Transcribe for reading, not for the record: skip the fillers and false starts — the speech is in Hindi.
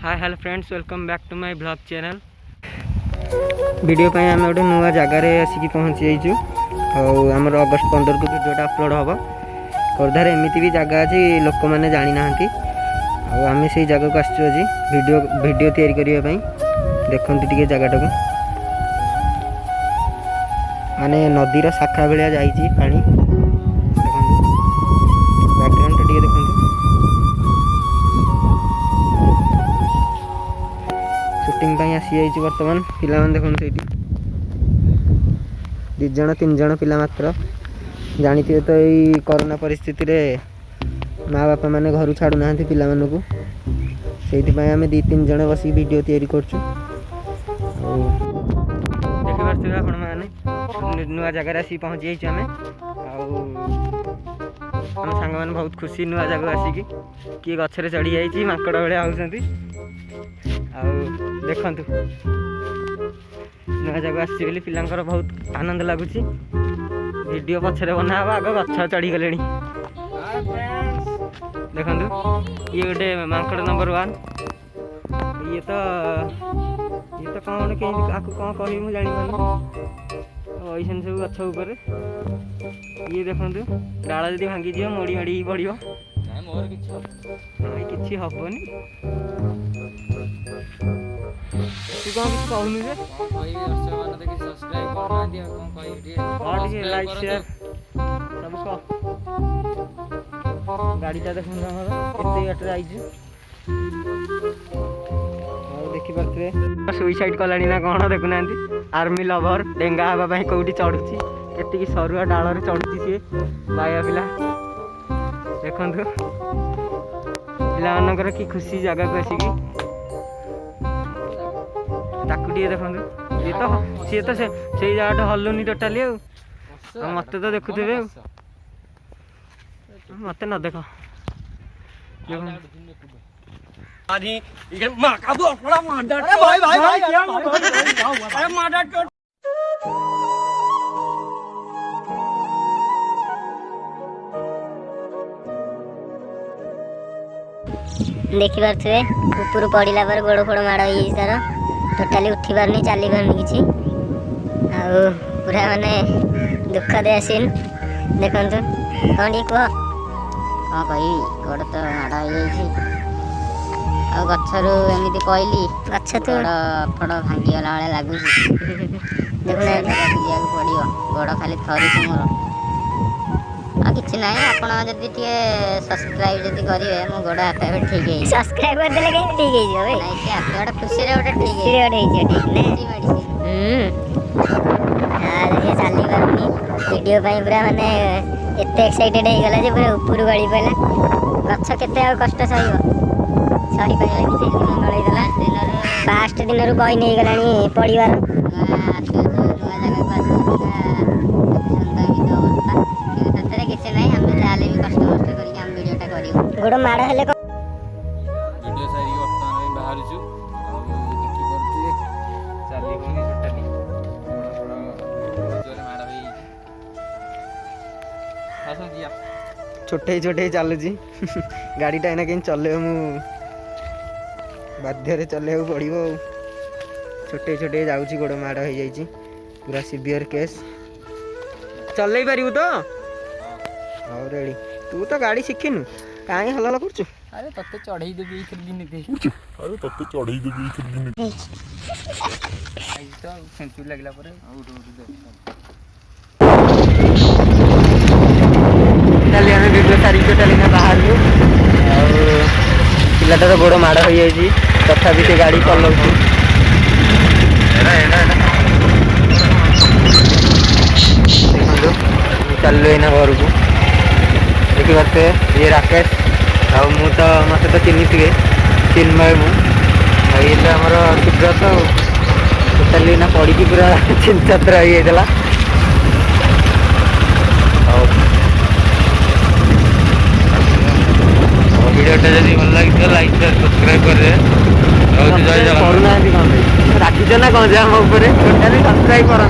Hi hello friends, welcome back to my blog channel. Video पे आम गोटे नुआ जगार आसिक पहुँची जाइए। आमर अगस्ट 15 को वीडियोटा अपलोड हम। खोर्धार एमती भी जगह अच्छी लोक मैंने जानी ना आम से जगह को आसचु आज वीडियो तैयारी करने। देखते टे जगटा को माने नदीर शाखा भाया जाइए पानी। बैकग्राउंड टे देखो शूटिंग आसी जाइए। बर्तमान पिला देखते ये 2 जण 3 जण पिला मात्र। जानी तो यही कोरोना परिस्थिति रे माँ बापा मैंने घर छाड़ू ना पिला मानू से आम 2-3 जण बस वीडियो तैयारी करछु। देखिए आपण मैंने नुआ जगार आसी पहुँची जाइए। आम सांग मैंने बहुत खुशी नुआ जगह आसिक किए गचरे चढ़ी जाइए माकड़ भाया होती। देखु नुआ जगह आसी पिलांकर बहुत आनंद लगुच। वीडियो पछरे बना आग गछ चढ़ी गले। देखु ये गोटे माकड़ नंबर 1। ये तो कौन कौन कह मुझे सब गछ उपर ये देखु डाल जब भांगी जी मोड़ी माड़ी पड़ो कि हेनी। तू कौन किसी कहूनु जे लाइक शेयर सब कह। गाड़ीटा देखो केते बाटर आई देखिपे सुइसाइड कलानी ना कौन देखुना। आर्मी लवर डेंगा हाँवाई कौटी चढ़ुची के सरुआ डाल चढ़ुची सी बाया पिला। देखु पिलाମାନଙ୍କର कि खुशी जगह को आसिकी ताकू देखु सी तो से जगह हलुनी टोटाली मत तो देखुवे मत न देख। देखी पारे ऊपर पड़ा पर गोड़ फोड़ माड़ हो तार टोटाली उठी पारनी चली पारनी किसी पूरा माने दुखद सीन। देखु कौन टे कह कौन कह गोड़ तो माड़ हो गचरू एमती कहली गछ तो फड़ भांगीगला भाई लगुच। देखुना पड़ो गोड़ खाली थरी मोर आ कि ना आप सब्सक्राइब जब करेंगे मो गोड़ हाथ ठीक है। सब्सक्राइब कर देले ठीक है हाथ खुशी गोटे ठीक चली पारनी वीडियो पूरा माने एत एक्साइटेड होगला जे पूरा ऊपर गली पाला गछ के कष्ट सही पाला फास्ट दिन बही नहीं गला पड़ार गोड़ माड़ हेले वीडियो सारी वर्तमान बाहर छोटे छोटे चलुची गाड़ीटा एना कहीं चले मु बाध्य चलू पड़ो। छोटे छोटे जाऊँगी गोड़ माड़ हो जाइए पूरा सीवियर केस। चल पारू तो हाँ रेडी। तू तो गाड़ी शिखिनु कहीं हल हल कर। अरे तते चढ़ई देबी दिन अरे तते चढ़ई देबी दिन तो सेंचुरी लगला पर चली आम वीडियो सारी टोटाली ना बाहर पिलाटा तो गोड़ माड़ हो जाए तथापि से गाड़ी चलाऊँ। देखो चलु एना घर को देखी पारे ये राकेश मु तो मत तो चिन्नी थे चिन्मय मुझे आमर सुब्रत टोटाली ना पड़ी पूरा चिंतात्र होता। वीडियोटा जब भल लगी लाइक सब्सक्राइब करेंगे करूना कौन राखी ना कौन जे आम टोटाली सब्सक्राइब कर।